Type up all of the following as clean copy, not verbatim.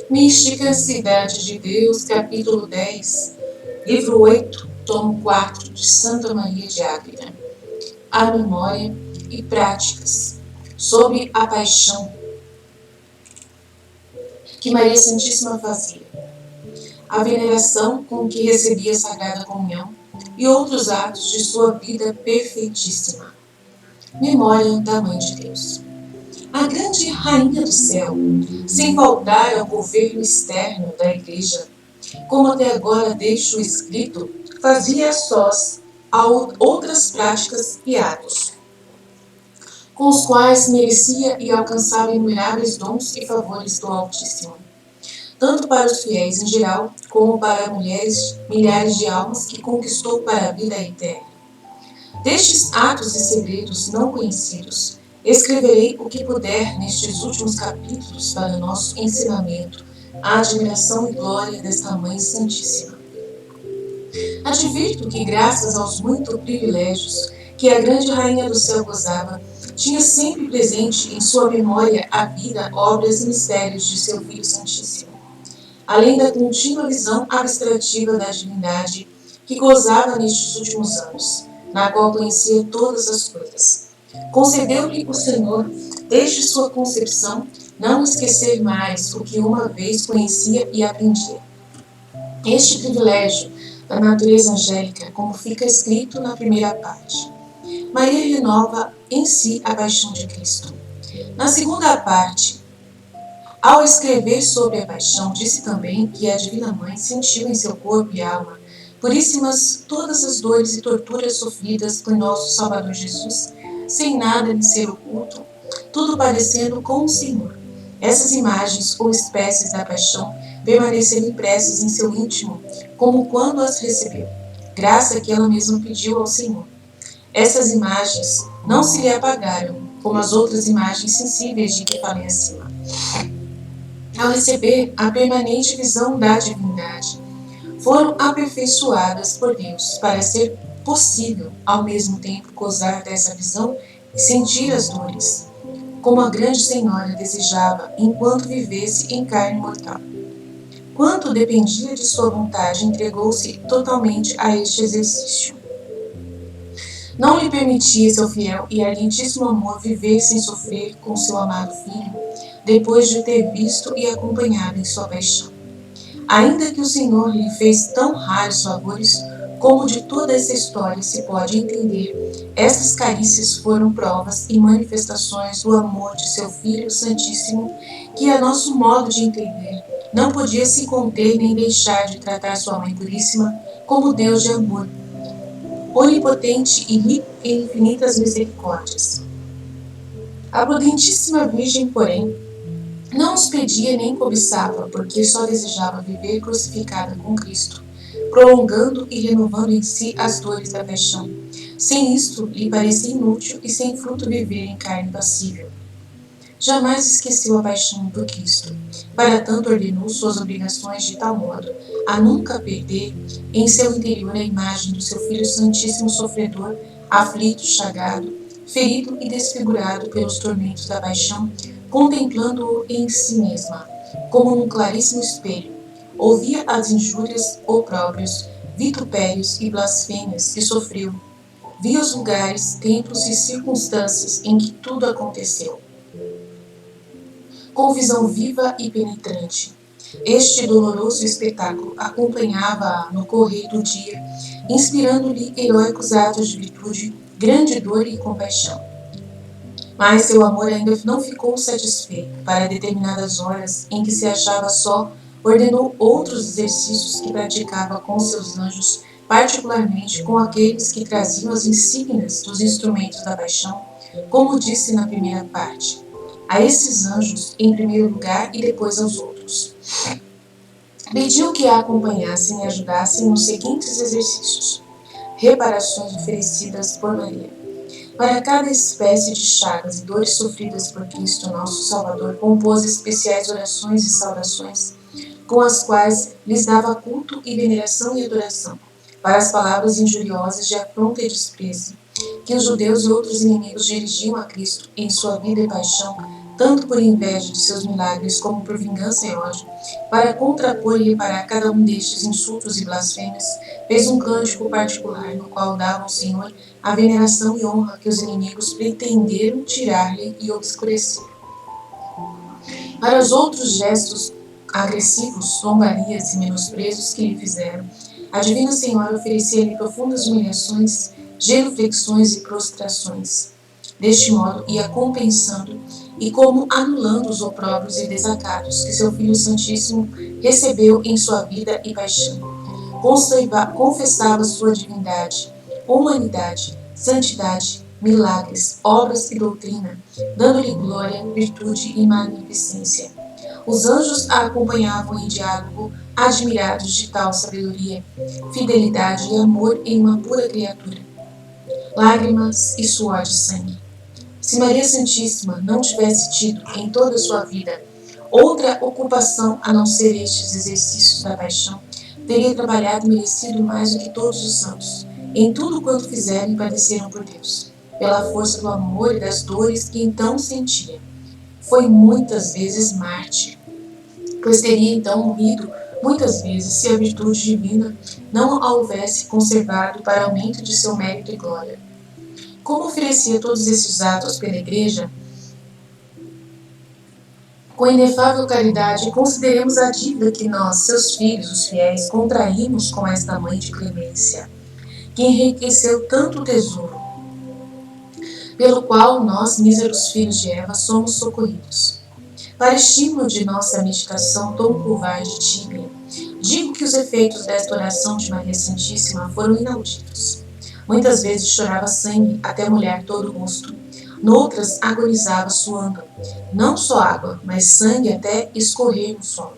Mística Cidade de Deus, capítulo 10, livro 8, tomo 4, de Santa Maria de Ágreda. A memória e práticas sobre a paixão que Maria Santíssima fazia, a veneração com que recebia a Sagrada Comunhão e outros atos de sua vida perfeitíssima. Memória da Mãe de Deus. A grande Rainha do Céu, sem faltar ao governo externo da Igreja, como até agora deixo escrito, fazia sós outras práticas e atos, com os quais merecia e alcançava inumeráveis dons e favores do Altíssimo, tanto para os fiéis em geral, como para mulheres, milhares de almas que conquistou para a vida eterna. Destes atos e segredos não conhecidos, escreverei o que puder nestes últimos capítulos para nosso ensinamento, a admiração e glória desta Mãe Santíssima. Advirto que, graças aos muitos privilégios que a grande Rainha do Céu gozava, tinha sempre presente em sua memória a vida, obras e mistérios de seu Filho Santíssimo, além da contínua visão abstrativa da divindade que gozava nestes últimos anos, na qual conhecia todas as coisas. Concedeu-lhe o Senhor, desde sua concepção, não esquecer mais o que uma vez conhecia e aprendia. Este privilégio da natureza angélica, como fica escrito na primeira parte. Maria renova em si a paixão de Cristo. Na segunda parte, ao escrever sobre a paixão, disse também que a Divina Mãe sentiu em seu corpo e alma puríssimas todas as dores e torturas sofridas por nosso Salvador Jesus, sem nada lhe ser oculto, tudo padecendo com o Senhor. Essas imagens ou espécies da paixão permaneceram impressas em seu íntimo, como quando as recebeu, graça que ela mesma pediu ao Senhor. Essas imagens não se lhe apagaram, como as outras imagens sensíveis de que falei acima. Ao receber a permanente visão da divindade, foram aperfeiçoadas por Deus para ser possível, ao mesmo tempo, gozar dessa visão e sentir as dores, como a grande Senhora desejava enquanto vivesse em carne mortal. Quanto dependia de sua vontade, entregou-se totalmente a este exercício. Não lhe permitia seu fiel e ardentíssimo amor viver sem sofrer com seu amado filho, depois de o ter visto e acompanhado em sua paixão. Ainda que o Senhor lhe fez tão raros favores, como de toda essa história se pode entender, essas carícias foram provas e manifestações do amor de seu Filho Santíssimo, que, a nosso modo de entender, não podia se conter nem deixar de tratar sua Mãe Puríssima como Deus de amor, onipotente e rico em infinitas misericórdias. A prudentíssima Virgem, porém, não os pedia nem cobiçava, porque só desejava viver crucificada com Cristo, prolongando e renovando em si as dores da paixão. Sem isto, lhe parecia inútil e sem fruto viver em carne passível. Jamais esqueceu a paixão do Cristo. Para tanto ordenou suas obrigações de tal modo a nunca perder em seu interior a imagem do seu Filho Santíssimo sofredor, aflito, chagado, ferido e desfigurado pelos tormentos da paixão, contemplando-o em si mesma, como num claríssimo espelho. Ouvia as injúrias, opróbrios, vitupérios e blasfêmias que sofreu. Via os lugares, tempos e circunstâncias em que tudo aconteceu, com visão viva e penetrante. Este doloroso espetáculo acompanhava-a no correr do dia, inspirando-lhe heróicos atos de virtude, grande dor e compaixão. Mas seu amor ainda não ficou satisfeito. Para determinadas horas em que se achava só, ordenou outros exercícios que praticava com seus anjos, particularmente com aqueles que traziam as insígnias dos instrumentos da paixão, como disse na primeira parte. A esses anjos, em primeiro lugar, e depois aos outros. Pediu que a acompanhassem e ajudassem nos seguintes exercícios: reparações oferecidas por Maria. Para cada espécie de chagas e dores sofridas por Cristo nosso Salvador, compôs especiais orações e saudações, com as quais lhes dava culto e veneração e adoração, para as palavras injuriosas de afronta e desprezo, que os judeus e outros inimigos dirigiam a Cristo em sua vida e paixão, tanto por inveja de seus milagres como por vingança e ódio, para contrapor e reparar cada um destes insultos e blasfêmias, fez um cântico particular no qual dava ao Senhor a veneração e honra que os inimigos pretenderam tirar-lhe e obscurecer. Para os outros gestos agressivos, zombarias e menosprezos que lhe fizeram, a Divina Senhora oferecia-lhe profundas humilhações, genuflexões e prostrações. Deste modo, ia compensando e como anulando os opróbrios e desacatos que seu Filho Santíssimo recebeu em sua vida e paixão. Confessava sua divindade, humanidade, santidade, milagres, obras e doutrina, dando-lhe glória, virtude e magnificência. Os anjos a acompanhavam em diálogo, admirados de tal sabedoria, fidelidade e amor em uma pura criatura. Lágrimas e suor de sangue. Se Maria Santíssima não tivesse tido em toda a sua vida outra ocupação a não ser estes exercícios da paixão, teria trabalhado e merecido mais do que todos os santos, em tudo quanto fizeram e padeceram por Deus, pela força do amor e das dores que então sentia. Foi muitas vezes mártir, pois teria então morrido muitas vezes se a virtude divina não a houvesse conservado para aumento de seu mérito e glória. Como oferecia todos esses atos pela Igreja, com inefável caridade, consideremos a dívida que nós, seus filhos, os fiéis, contraímos com esta mãe de clemência, que enriqueceu tanto tesouro, pelo qual nós, míseros filhos de Eva, somos socorridos. Para estímulo de nossa meditação tão covarde e tíbia, digo que os efeitos desta oração de Maria Santíssima foram inauditos. Muitas vezes chorava sangue até molhar todo o rosto. Noutras agonizava suando, não só água, mas sangue até escorrer no solo.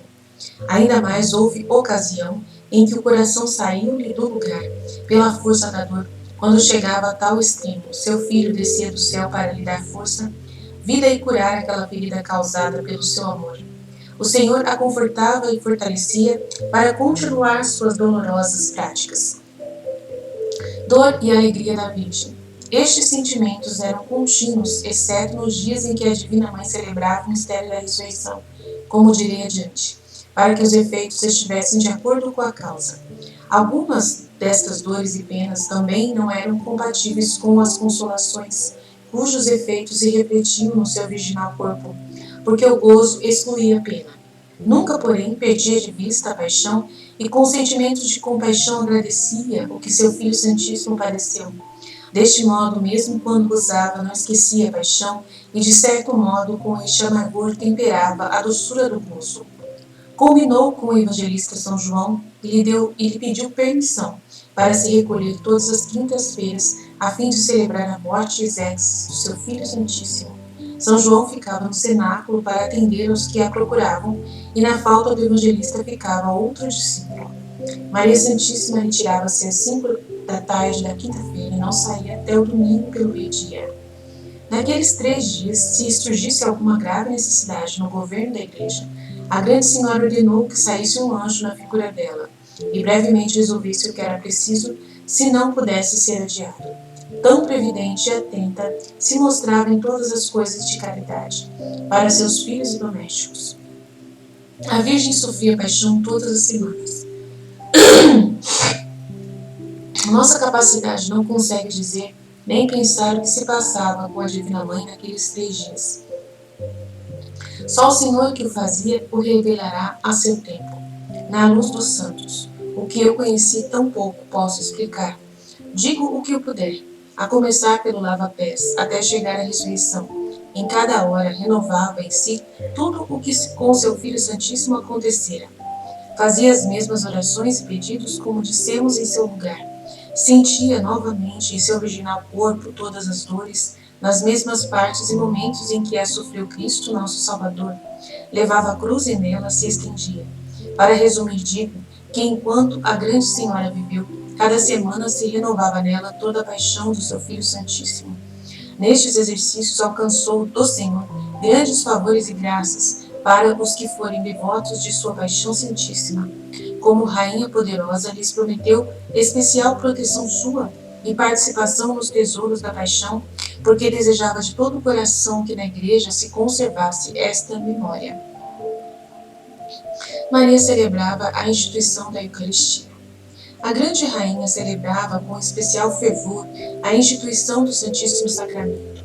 Ainda mais houve ocasião em que o coração saiu-lhe do lugar, pela força da dor, quando chegava a tal extremo, seu filho descia do céu para lhe dar força, vida e curar aquela ferida causada pelo seu amor. O Senhor a confortava e fortalecia para continuar suas dolorosas práticas. Dor e alegria da Virgem. Estes sentimentos eram contínuos, exceto nos dias em que a Divina Mãe celebrava o mistério da ressurreição, como direi adiante, para que os efeitos estivessem de acordo com a causa. Algumas destas dores e penas também não eram compatíveis com as consolações, cujos efeitos se refletiam no seu virginal corpo, porque o gozo excluía a pena. Nunca, porém, perdia de vista a paixão e com sentimentos de compaixão agradecia o que seu Filho Santíssimo padeceu. Deste modo, mesmo quando gozava, não esquecia a paixão e, de certo modo, com este amargor temperava a doçura do gozo. Combinou com o evangelista São João e lhe pediu permissão para se recolher todas as quintas-feiras a fim de celebrar a morte e exéquias do seu Filho Santíssimo. São João ficava no cenáculo para atender aos que a procuravam e, na falta do evangelista, ficava outro discípulo. Maria Santíssima retirava-se às 5 da tarde da quinta-feira e não saía até o domingo pelo meio-dia. Naqueles 3 dias, se surgisse alguma grave necessidade no governo da Igreja, a Grande Senhora ordenou que saísse um anjo na figura dela e brevemente resolvesse o que era preciso, se não pudesse ser adiado. Tão previdente e atenta se mostrava em todas as coisas de caridade, para seus filhos e domésticos. A Virgem sofria paixão todas as semanas. Nossa capacidade não consegue dizer nem pensar o que se passava com a Divina Mãe naqueles 3 dias. Só o Senhor que o fazia o revelará a seu tempo, na luz dos santos. O que eu conheci tão pouco posso explicar. Digo o que eu puder, a começar pelo lava-pés, até chegar à ressurreição. Em cada hora renovava em si tudo o que com seu Filho Santíssimo acontecera. Fazia as mesmas orações e pedidos como dissemos em seu lugar. Sentia novamente em seu virginal corpo todas as dores, nas mesmas partes e momentos em que a sofreu Cristo, nosso Salvador. Levava a cruz e nela se estendia. Para resumir, digo que enquanto a Grande Senhora viveu, cada semana se renovava nela toda a paixão do seu Filho Santíssimo. Nestes exercícios alcançou do Senhor grandes favores e graças para os que forem devotos de sua paixão santíssima. Como Rainha poderosa, lhes prometeu especial proteção sua e participação nos tesouros da paixão, porque desejava de todo o coração que na igreja se conservasse esta memória. Maria celebrava a instituição da Eucaristia. A grande rainha celebrava com especial fervor a instituição do Santíssimo Sacramento.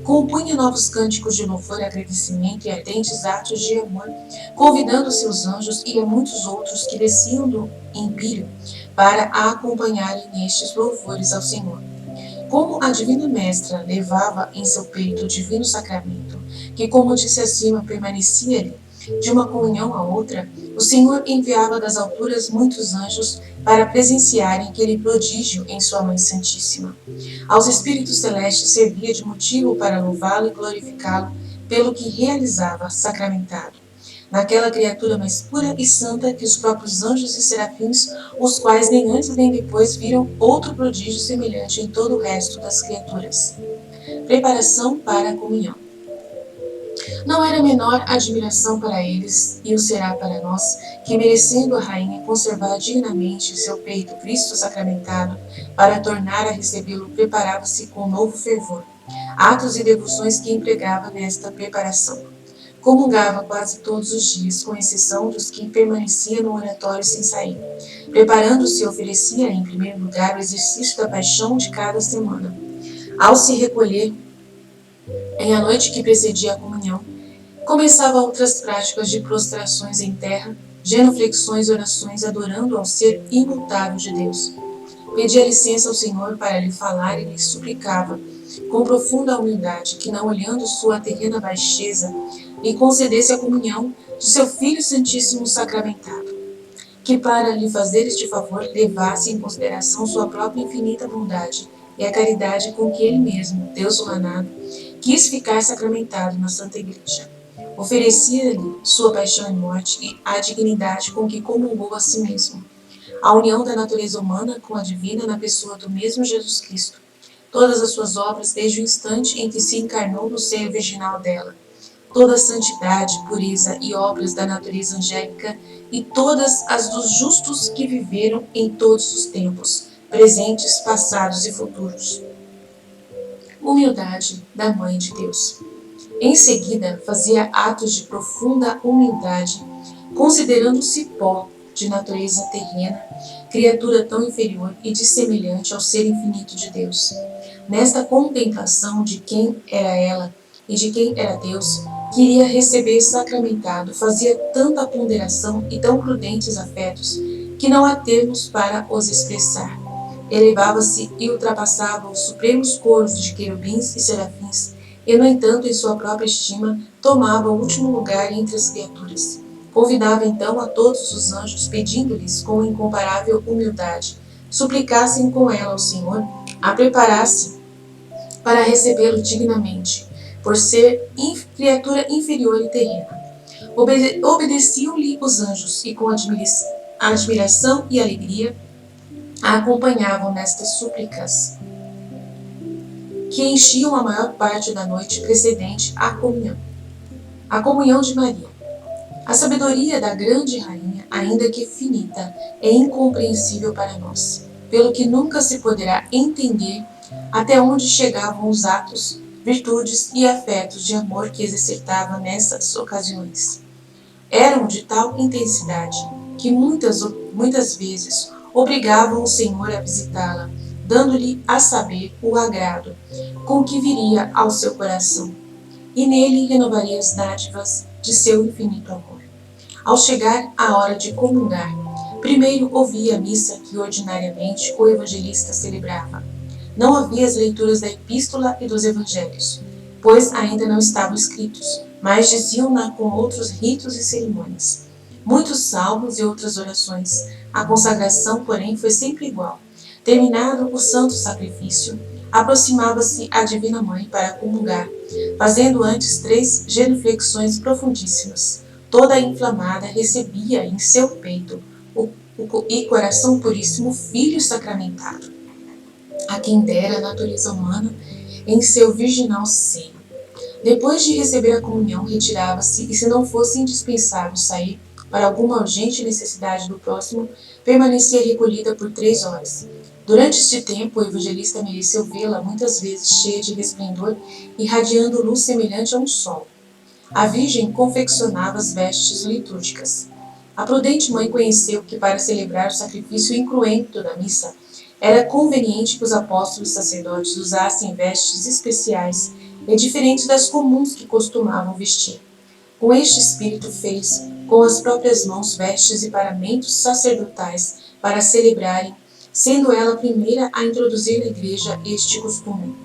Compunha novos cânticos de louvor, agradecimento e ardentes atos de amor, convidando seus anjos e a muitos outros que desciam do empíreo para a acompanharem nestes louvores ao Senhor. Como a Divina Mestra levava em seu peito o Divino Sacramento, que, como disse acima, permanecia-lhe de uma comunhão a outra, o Senhor enviava das alturas muitos anjos para presenciarem aquele prodígio em sua Mãe Santíssima. Aos espíritos celestes servia de motivo para louvá-lo e glorificá-lo pelo que realizava sacramentado. Naquela criatura mais pura e santa que os próprios anjos e serafins, os quais nem antes nem depois viram outro prodígio semelhante em todo o resto das criaturas. Preparação para a comunhão. Não era menor admiração para eles, e o será para nós, que merecendo a rainha conservar dignamente em seu peito Cristo sacramentado, para tornar a recebê-lo preparava-se com novo fervor, atos e devoções que empregava nesta preparação. Comungava quase todos os dias, com exceção dos que permaneciam no oratório sem sair. Preparando-se, oferecia em primeiro lugar o exercício da paixão de cada semana. Ao se recolher, em a noite que precedia a comunhão, começava outras práticas de prostrações em terra, genuflexões e orações, adorando ao ser imutável de Deus. Pedia licença ao Senhor para lhe falar e lhe suplicava, com profunda humildade, que, não olhando sua terrena baixeza, lhe concedesse a comunhão de seu Filho Santíssimo Sacramentado, que, para lhe fazer este favor, levasse em consideração sua própria infinita bondade e a caridade com que ele mesmo, Deus humanado, quis ficar sacramentado na Santa Igreja. Oferecia-lhe sua paixão e morte e a dignidade com que comungou a si mesmo, a união da natureza humana com a divina na pessoa do mesmo Jesus Cristo, todas as suas obras desde o instante em que se encarnou no seio virginal dela, toda a santidade, pureza e obras da natureza angélica e todas as dos justos que viveram em todos os tempos, presentes, passados e futuros. Humildade da Mãe de Deus. Em seguida, fazia atos de profunda humildade, considerando-se pó de natureza terrena, criatura tão inferior e dissemelhante ao ser infinito de Deus. Nesta contemplação de quem era ela e de quem era Deus, queria receber sacramentado, fazia tanta ponderação e tão prudentes afetos, que não há termos para os expressar. Elevava-se e ultrapassava os supremos coros de querubins e serafins, e, no entanto, em sua própria estima, tomava o último lugar entre as criaturas. Convidava então a todos os anjos, pedindo-lhes com incomparável humildade, suplicassem com ela ao Senhor a preparar-se para recebê-lo dignamente, por ser criatura inferior e terrena. Obedeciam-lhe os anjos e com admiração e alegria a acompanhavam nestas súplicas, que enchiam a maior parte da noite precedente à comunhão. A comunhão de Maria. A sabedoria da grande rainha, ainda que finita, é incompreensível para nós, pelo que nunca se poderá entender até onde chegavam os atos, virtudes e afetos de amor que exercitava nessas ocasiões. Eram de tal intensidade que muitas vezes obrigavam o Senhor a visitá-la, dando-lhe a saber o agrado com que viria ao seu coração, e nele renovaria as dádivas de seu infinito amor. Ao chegar a hora de comungar, primeiro ouvia a missa que ordinariamente o evangelista celebrava. Não havia as leituras da epístola e dos evangelhos, pois ainda não estavam escritos, mas diziam-na com outros ritos e cerimônias. Muitos salmos e outras orações. A consagração, porém, foi sempre igual. Terminado o santo sacrifício, aproximava-se a Divina Mãe para comungar, fazendo antes 3 genuflexões profundíssimas. Toda inflamada recebia em seu peito e coração puríssimo Filho sacramentado, a quem dera a natureza humana em seu virginal seio. Depois de receber a comunhão, retirava-se e, se não fosse indispensável sair para alguma urgente necessidade do próximo, permanecia recolhida por 3 horas. Durante este tempo, o evangelista mereceu vê-la muitas vezes cheia de resplendor, irradiando luz semelhante a um sol. A Virgem confeccionava as vestes litúrgicas. A prudente mãe conheceu que, para celebrar o sacrifício incruento da missa, era conveniente que os apóstolos sacerdotes usassem vestes especiais e diferentes das comuns que costumavam vestir. Com este espírito fez, com as próprias mãos, vestes e paramentos sacerdotais para celebrarem, sendo ela a primeira a introduzir na igreja este costume.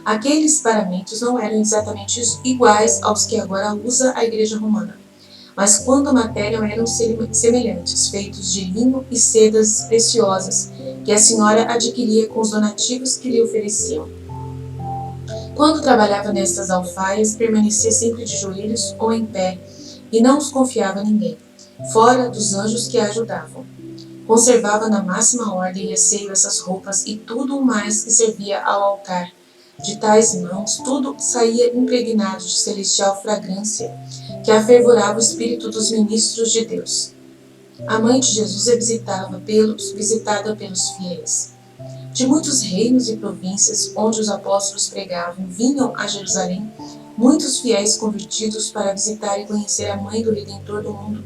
Aqueles paramentos não eram exatamente iguais aos que agora usa a igreja romana, mas quando a matéria eram semelhantes, feitos de linho e sedas preciosas, que a senhora adquiria com os donativos que lhe ofereciam. Quando trabalhava nestas alfaias, permanecia sempre de joelhos ou em pé, e não os confiava a ninguém, fora dos anjos que a ajudavam. Conservava na máxima ordem e asseio essas roupas e tudo o mais que servia ao altar. De tais mãos, tudo saía impregnado de celestial fragrância, que afervorava o espírito dos ministros de Deus. A mãe de Jesus é visitada pelos fiéis. De muitos reinos e províncias onde os apóstolos pregavam, vinham a Jerusalém muitos fiéis convertidos para visitar e conhecer a mãe do Redentor do mundo,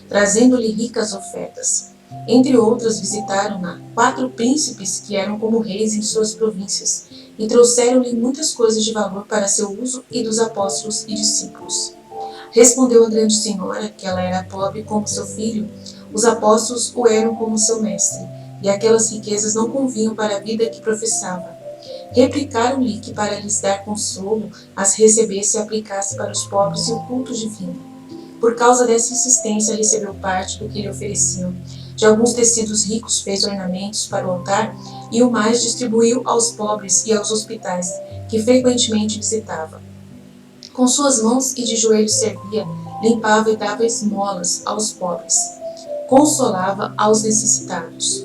trazendo-lhe ricas ofertas. Entre outras, visitaram-na 4 príncipes que eram como reis em suas províncias, e trouxeram-lhe muitas coisas de valor para seu uso e dos apóstolos e discípulos. Respondeu a grande senhora que ela era pobre como seu filho, os apóstolos o eram como seu mestre, e aquelas riquezas não convinham para a vida que professava. Replicaram-lhe que para lhes dar consolo, as recebesse e aplicasse para os pobres e o culto divino. Por causa dessa insistência, recebeu parte do que lhe ofereciam. De alguns tecidos ricos fez ornamentos para o altar e o mais distribuiu aos pobres e aos hospitais, que frequentemente visitava. Com suas mãos e de joelhos servia, limpava e dava esmolas aos pobres. Consolava aos necessitados.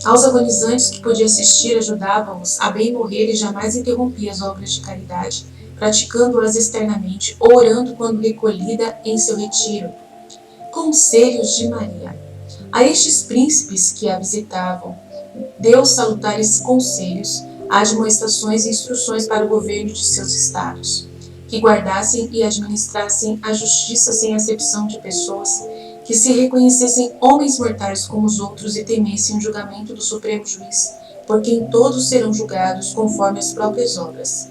Aos agonizantes que podia assistir, ajudava-os a bem morrer e jamais interrompia as obras de caridade, praticando-as externamente, ou orando quando recolhida em seu retiro. Conselhos de Maria. A estes príncipes que a visitavam, deu salutares conselhos, admoestações e instruções para o governo de seus estados, que guardassem e administrassem a justiça sem acepção de pessoas, que se reconhecessem homens mortais como os outros e temessem o julgamento do Supremo Juiz, por quem todos serão julgados conforme as próprias obras.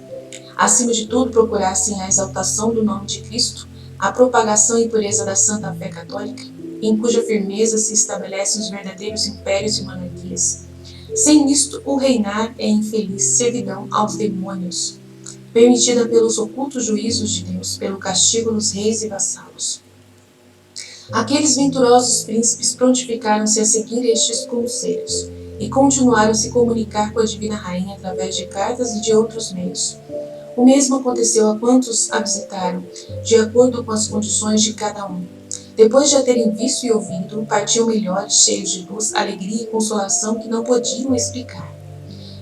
Acima de tudo, procurassem a exaltação do nome de Cristo, a propagação e pureza da Santa Fé Católica, em cuja firmeza se estabelecem os verdadeiros impérios e monarquias. Sem isto, o reinar é infeliz servidão aos demônios, permitida pelos ocultos juízos de Deus, pelo castigo dos reis e vassalos. Aqueles venturosos príncipes prontificaram-se a seguir estes conselhos e continuaram a se comunicar com a Divina Rainha através de cartas e de outros meios. O mesmo aconteceu a quantos a visitaram, de acordo com as condições de cada um. Depois de a terem visto e ouvido, partiam melhores, cheios de luz, alegria e consolação que não podiam explicar.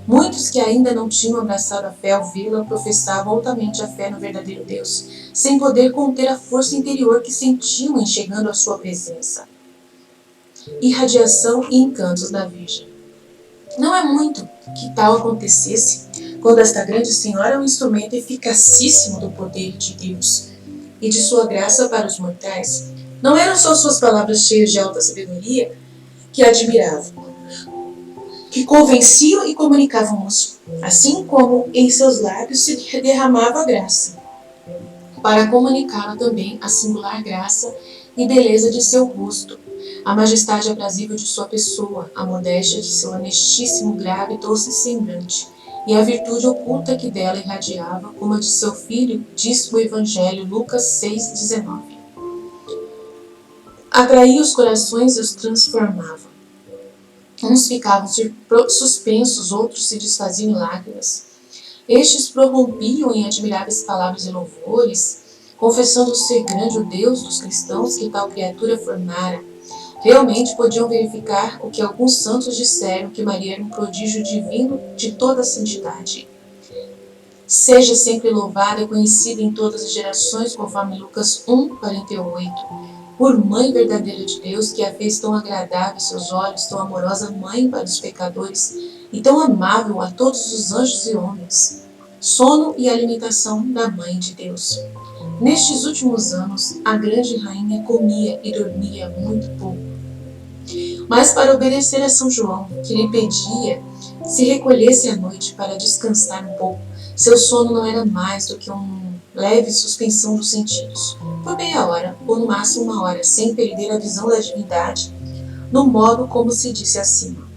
Muitos que ainda não tinham abraçado a fé ao vê-la professavam altamente a fé no verdadeiro Deus, sem poder conter a força interior que sentiam em chegando à sua presença. Irradiação e encantos da Virgem. Não é muito que tal acontecesse, quando esta grande senhora é um instrumento eficacíssimo do poder de Deus e de sua graça para os mortais. Não eram só suas palavras cheias de alta sabedoria que admiravam, que convenciam e comunicavam-nos, assim como em seus lábios se derramava a graça, para comunicá-la também a singular graça e beleza de seu rosto, a majestade aprazível de sua pessoa, a modéstia de seu honestíssimo, grave e doce semblante, e a virtude oculta que dela irradiava, como a de seu filho, diz o Evangelho, Lucas 6,19. Atraía os corações e os transformava. Uns ficavam suspensos, outros se desfaziam em lágrimas. Estes prorrompiam em admiráveis palavras e louvores, confessando ser grande o Deus dos cristãos que tal criatura formara. Realmente podiam verificar o que alguns santos disseram, que Maria era um prodígio divino de toda a santidade. Seja sempre louvada e conhecida em todas as gerações, conforme Lucas 1,48. por mãe verdadeira de Deus, que a fez tão agradável aos seus olhos, tão amorosa mãe para os pecadores e tão amável a todos os anjos e homens. Sono e alimentação da Mãe de Deus. Nestes últimos anos, a grande rainha comia e dormia muito pouco. Mas para obedecer a São João, que lhe pedia se recolhesse à noite para descansar um pouco, seu sono não era mais do que uma leve suspensão dos sentidos, por meia hora ou no máximo uma hora, sem perder a visão da divindade, no modo como se disse acima.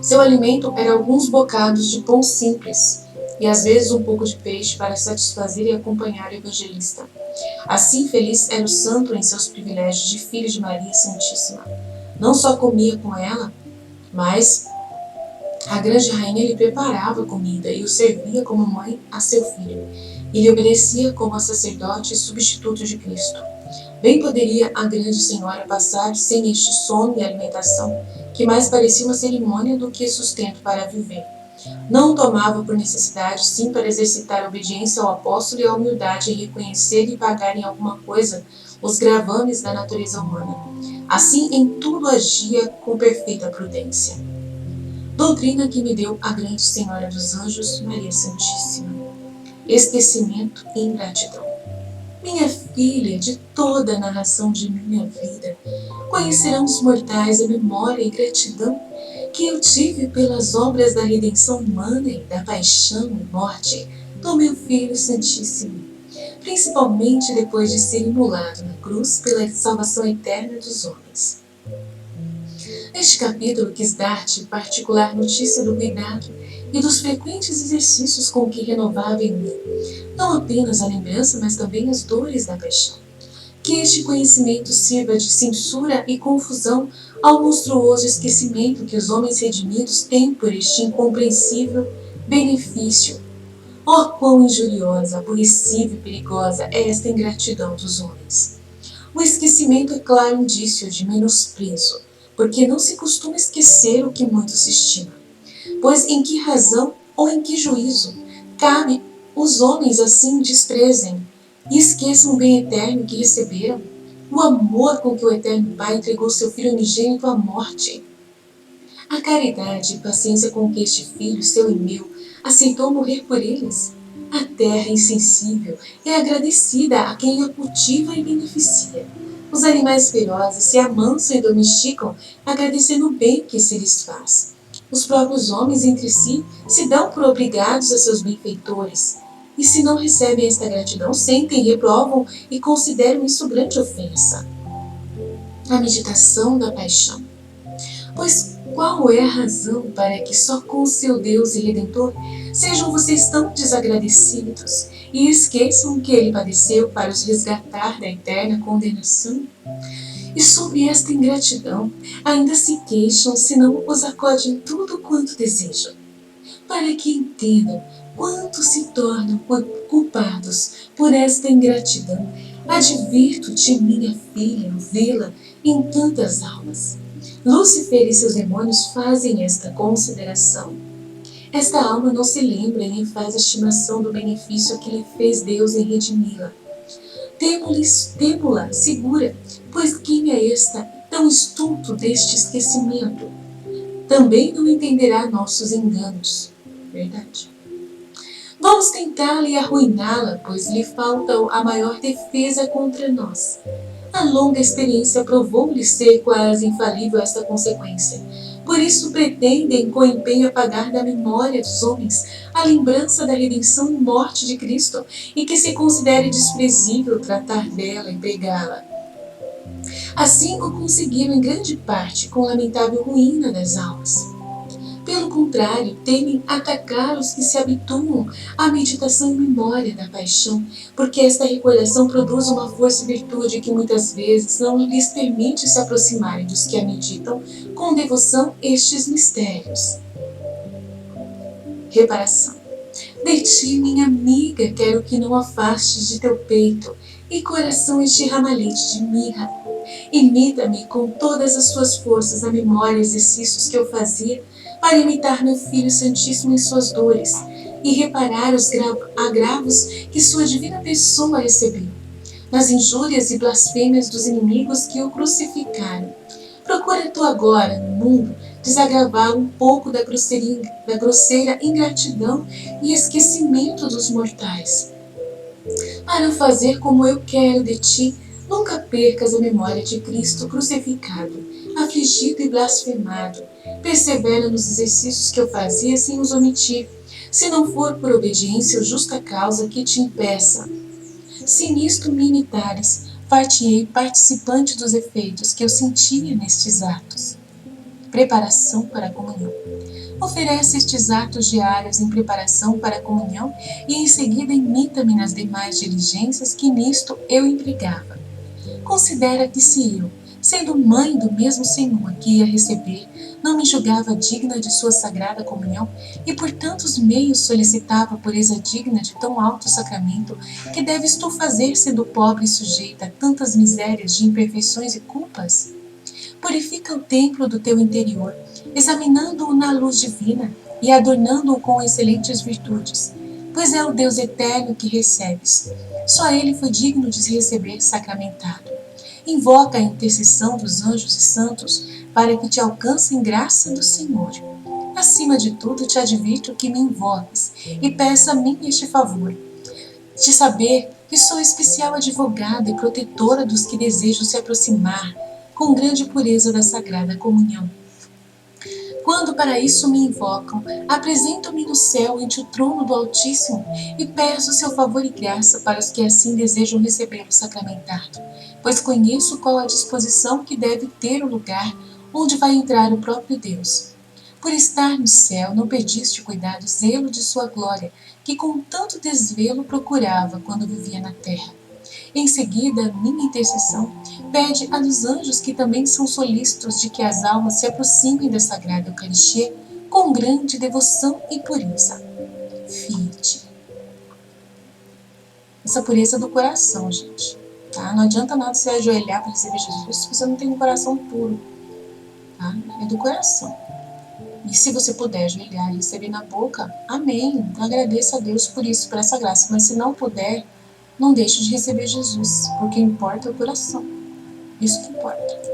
Seu alimento era alguns bocados de pão simples e às vezes um pouco de peixe para satisfazer e acompanhar o evangelista. Assim feliz era o santo em seus privilégios de filho de Maria Santíssima. Não só comia com ela, mas a grande rainha lhe preparava comida e o servia como mãe a seu filho, e lhe obedecia como a sacerdote e substituto de Cristo. Bem poderia a grande senhora passar sem este sono e alimentação, que mais parecia uma cerimônia do que sustento para viver. Não o tomava por necessidade, sim para exercitar a obediência ao apóstolo e a humildade em reconhecer e pagar em alguma coisa os gravames da natureza humana. Assim, em tudo agia com perfeita prudência. Doutrina que me deu a grande Senhora dos Anjos, Maria Santíssima. Esquecimento e ingratidão. Minha filha, de toda a narração de minha vida, conhecerão os mortais a memória e gratidão que eu tive pelas obras da redenção humana e da paixão e morte do meu Filho Santíssimo, principalmente depois de ser imolado na cruz pela salvação eterna dos homens. Neste capítulo quis dar-te particular notícia do cuidado e dos frequentes exercícios com que renovava em mim, não apenas a lembrança, mas também as dores da paixão. Que este conhecimento sirva de censura e confusão ao monstruoso esquecimento que os homens redimidos têm por este incompreensível benefício. Oh, quão injuriosa, aborrecível e perigosa é esta ingratidão dos homens! O esquecimento é claro indício de menosprezo, porque não se costuma esquecer o que muito se estima. Pois em que razão ou em que juízo cabe os homens assim desprezem e esqueçam o bem eterno que receberam, o amor com que o eterno Pai entregou seu Filho unigênito à morte? A caridade e paciência com que este Filho, seu e meu, aceitou morrer por eles? A terra insensível é agradecida a quem a cultiva e beneficia. Os animais ferozes se amansam e domesticam, agradecendo o bem que se lhes faz. Os próprios homens entre si se dão por obrigados a seus benfeitores, e se não recebem esta gratidão, sentem, reprovam e consideram isso grande ofensa. A meditação da paixão. Pois qual é a razão para que só com seu Deus e Redentor sejam vocês tão desagradecidos e esqueçam o que ele padeceu para os resgatar da eterna condenação? E sobre esta ingratidão ainda se queixam se não os acodem tudo quanto desejam. Para que entendam quanto se tornam culpados por esta ingratidão, advirto-te, minha filha, vê-la em tantas almas. Lúcifer e seus demônios fazem esta consideração. Esta alma não se lembra nem faz estimação do benefício que lhe fez Deus em redimi-la. Temo-la segura, pois quem é esta tão estulto deste esquecimento? Também não entenderá nossos enganos. Verdade. Vamos tentá-la e arruiná-la, pois lhe falta a maior defesa contra nós. A longa experiência provou-lhe ser quase infalível esta consequência. Por isso pretendem com empenho apagar da memória dos homens a lembrança da redenção e morte de Cristo, e que se considere desprezível tratar dela e pregá-la. Assim o conseguiram em grande parte com lamentável ruína das almas. Pelo contrário, temem atacar os que se habituam à meditação e memória da paixão, porque esta recordação produz uma força e virtude que muitas vezes não lhes permite se aproximarem dos que a meditam com devoção estes mistérios. Reparação. De ti, minha amiga, quero que não afastes de teu peito e coração este ramalhete de mirra. Imita-me com todas as tuas forças na memória e exercícios que eu fazia para imitar meu Filho Santíssimo em suas dores e reparar os agravos que sua divina pessoa recebeu. nas injúrias e blasfêmias dos inimigos que o crucificaram. Procura tu agora, no mundo, desagravar um pouco da grosseira ingratidão e esquecimento dos mortais. Para fazer como eu quero de ti, nunca percas a memória de Cristo crucificado, afligido e blasfemado. Persevera nos exercícios que eu fazia sem os omitir, se não for por obediência ou justa causa que te impeça. Se nisto me imitares, far-te-ei participante dos efeitos que eu sentia nestes atos. Preparação para a comunhão. Oferece estes atos diários em preparação para a comunhão e em seguida imita-me nas demais diligências que nisto eu empregava. Considera que se eu, sendo mãe do mesmo Senhor que ia receber, não me julgava digna de sua sagrada comunhão e por tantos meios solicitava pureza digna de tão alto sacramento, que deves tu fazer sendo pobre e sujeita a tantas misérias de imperfeições e culpas? Purifica o templo do teu interior, examinando-o na luz divina e adornando-o com excelentes virtudes, pois é o Deus eterno que recebes. Só ele foi digno de se receber sacramentado. Invoca a intercessão dos anjos e santos para que te alcancem graça do Senhor. Acima de tudo, te advirto que me invoques e peça a mim este favor, de saber que sou especial advogada e protetora dos que desejam se aproximar com grande pureza da Sagrada Comunhão. Quando para isso me invocam, apresento-me no céu ante o trono do Altíssimo e peço seu favor e graça para os que assim desejam receber o sacramentado, pois conheço qual a disposição que deve ter o lugar onde vai entrar o próprio Deus. Por estar no céu, não perdiste cuidado e zelo de sua glória, que com tanto desvelo procurava quando vivia na terra. Em seguida, minha intercessão pede a dos anjos que também são solícitos de que as almas se aproximem da Sagrada Eucaristia com grande devoção e pureza. Fiat. Essa pureza do coração, gente. Tá? Não adianta nada você ajoelhar para receber Jesus se você não tem um coração puro. Tá? É do coração. E se você puder ajoelhar e receber na boca, amém. Agradeça a Deus por isso, por essa graça. Mas se não puder, não deixe de receber Jesus, porque importa o coração. Isso que importa.